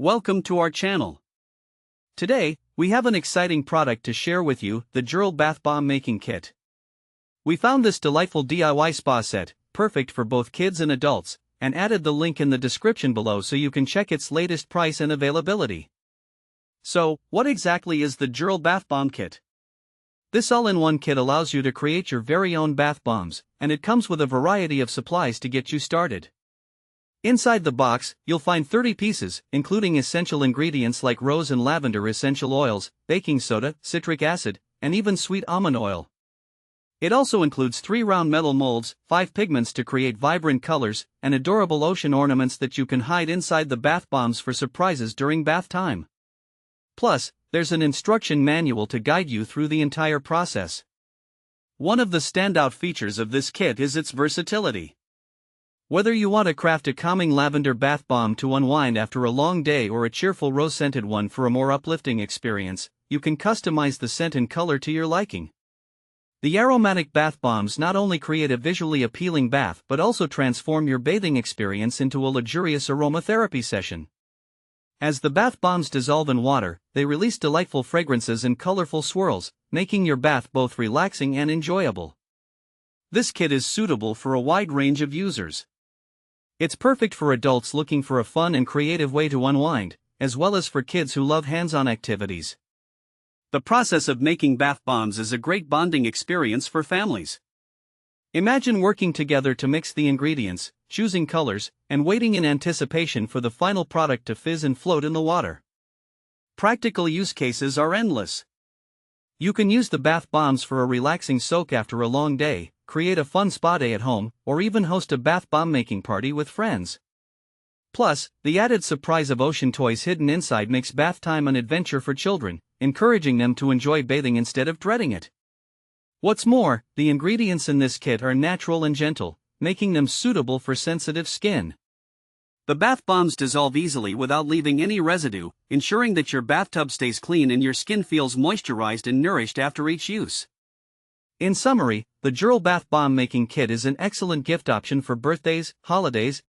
Welcome to our channel. Today, we have an exciting product to share with you, the JUYRLE Bath Bomb Making Kit. We found this delightful DIY spa set, perfect for both kids and adults, and added the link in the description below so you can check its latest price and availability. So, what exactly is the JUYRLE Bath Bomb Kit? This all-in-one kit allows you to create your very own bath bombs, and it comes with a variety of supplies to get you started. Inside the box, you'll find 30 pieces, including essential ingredients like rose and lavender essential oils, baking soda, citric acid, and even sweet almond oil. It also includes 3 round metal molds, 5 pigments to create vibrant colors, and adorable ocean ornaments that you can hide inside the bath bombs for surprises during bath time. Plus, there's an instruction manual to guide you through the entire process. One of the standout features of this kit is its versatility. Whether you want to craft a calming lavender bath bomb to unwind after a long day or a cheerful rose-scented one for a more uplifting experience, you can customize the scent and color to your liking. The aromatic bath bombs not only create a visually appealing bath but also transform your bathing experience into a luxurious aromatherapy session. As the bath bombs dissolve in water, they release delightful fragrances and colorful swirls, making your bath both relaxing and enjoyable. This kit is suitable for a wide range of users. It's perfect for adults looking for a fun and creative way to unwind, as well as for kids who love hands-on activities. The process of making bath bombs is a great bonding experience for families. Imagine working together to mix the ingredients, choosing colors, and waiting in anticipation for the final product to fizz and float in the water. Practical use cases are endless. You can use the bath bombs for a relaxing soak after a long day, create a fun spa day at home, or even host a bath bomb making party with friends. Plus, the added surprise of ocean toys hidden inside makes bath time an adventure for children, encouraging them to enjoy bathing instead of dreading it. What's more, the ingredients in this kit are natural and gentle, making them suitable for sensitive skin. The bath bombs dissolve easily without leaving any residue, ensuring that your bathtub stays clean and your skin feels moisturized and nourished after each use. In summary, the JUYRLE Bath Bomb Making Kit is an excellent gift option for birthdays, holidays,